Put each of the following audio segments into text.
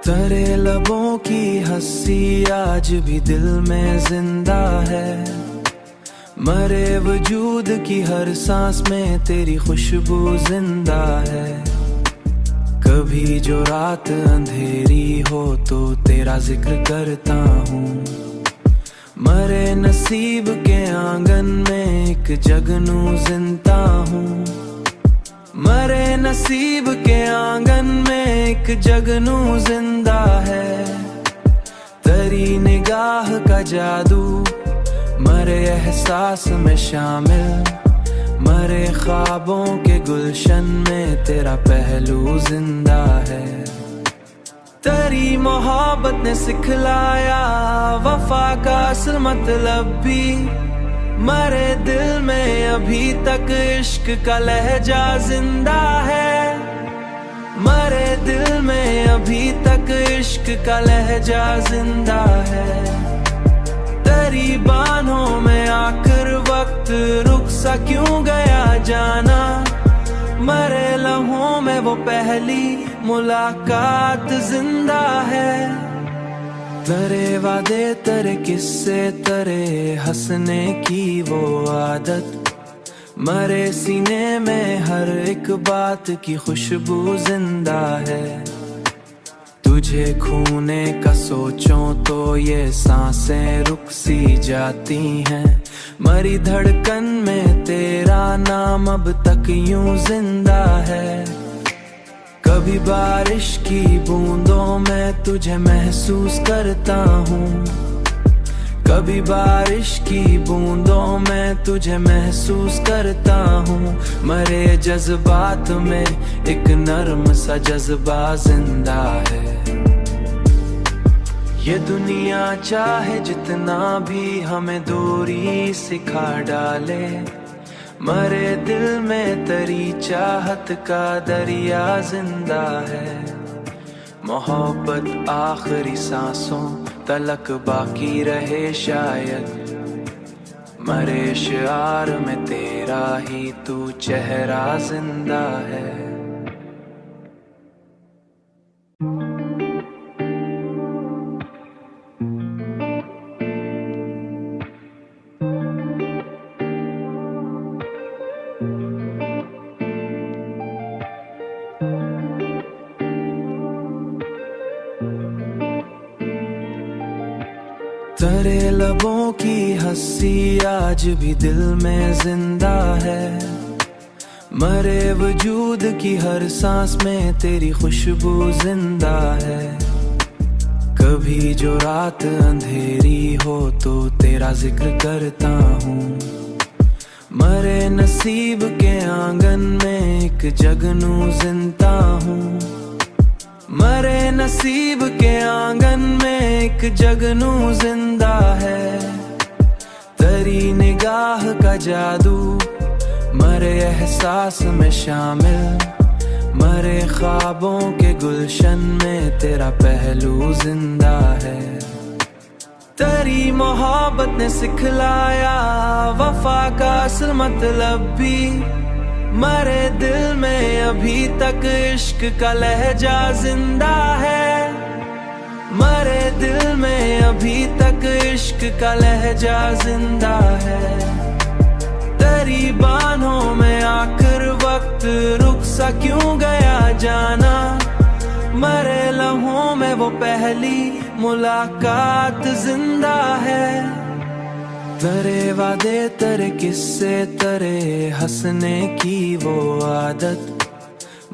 तेरे लबों की हंसी आज भी दिल में जिंदा है। मरे वजूद की हर सांस में तेरी खुशबू जिंदा है। कभी जो रात अंधेरी हो तो तेरा जिक्र करता हूँ। मरे नसीब के आंगन में एक जगनू जिंदा हूँ। मरे नसीब के आंगन में एक जगनू जिंदा है। तेरी निगाह का जादू मरे एहसास में शामिल। मरे ख्वाबों के गुलशन में तेरा पहलू जिंदा है। तेरी मोहब्बत ने सिखलाया वफा का असल मतलब भी। मरे दिल में अभी तक इश्क का लहजा जिंदा है। मरे दिल में अभी तक इश्क का लहजा जिंदा है। तेरी बाहों में आकर वक्त रुक सा क्यों गया जाना। मरे लम्हों में वो पहली मुलाकात जिंदा है। तेरे वादे तेरे किस्से तेरे हंसने की वो आदत। मरे सीने में हर एक बात की खुशबू जिंदा है। तुझे खूने का सोचूं तो ये सांसें रुक सी जाती हैं। मरी धड़कन में तेरा नाम अब तक यूं जिंदा है। कभी बारिश की बूंदों में तुझे महसूस करता हूँ। कभी बारिश की बूंदों में तुझे महसूस करता हूँ। मरे जज्बात में एक नर्म सा जज्बा जिंदा है। ये दुनिया चाहे जितना भी हमें दूरी सिखा डाले। मरे दिल में तेरी चाहत का दरिया जिंदा है। मोहब्बत आखिरी सांसों तलक बाकी रहे शायद। मरे शिआर में तेरा ही तू चेहरा जिंदा है। तेरे लबों की हंसी आज भी दिल में जिंदा है। मरे वजूद की हर सांस में तेरी खुशबू जिंदा है। कभी जो रात अंधेरी हो तो तेरा जिक्र करता हूँ। मरे नसीब के आंगन में एक जगनू जिंदा हूँ। मरे नसीब के आंगन में एक जगनू जिंदा है। तेरी निगाह का जादू मरे एहसास में शामिल। मरे ख्वाबों के गुलशन में तेरा पहलू जिंदा है। तेरी मोहब्बत ने सिखलाया वफा का असल मतलब भी। मरे दिल में अभी तक इश्क का लहजा जिंदा है। मरे दिल में अभी तक इश्क का लहजा जिंदा है। तेरी बाहों में आकर वक्त रुक सा क्यों गया जाना। मरे लम्हों में वो पहली मुलाकात जिंदा है। तेरे वादे तेरे किस्से तेरे हंसने की वो आदत।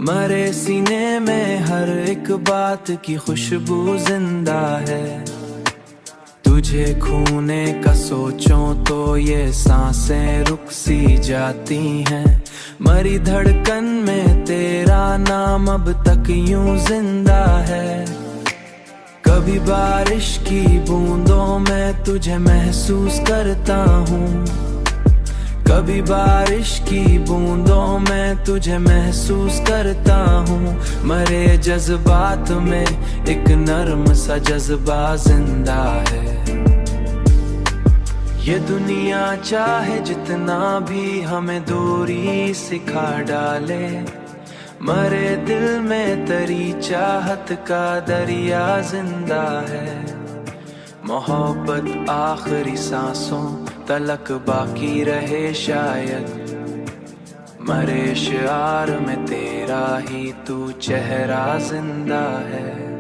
मरे सीने में हर एक बात की खुशबू जिंदा है। तुझे खूने का सोचूं तो ये सांसें रुक सी जाती हैं। मरी धड़कन में तेरा नाम अब तक यूं जिंदा है। कभी बारिश की बूंदों में तुझे महसूस करता हूँ। कभी बारिश की बूंदों में तुझे महसूस करता हूँ। मरे जज्बात में एक नर्म सा जज्बा जिंदा है। ये दुनिया चाहे जितना भी हमें दूरी सिखा डाले। मरे दिल में तरी चाहत का दरिया जिंदा है। मोहब्बत आखिरी सांसों तलक बाकी रहे शायद, मरे शिआर में तेरा ही तू चेहरा जिंदा है।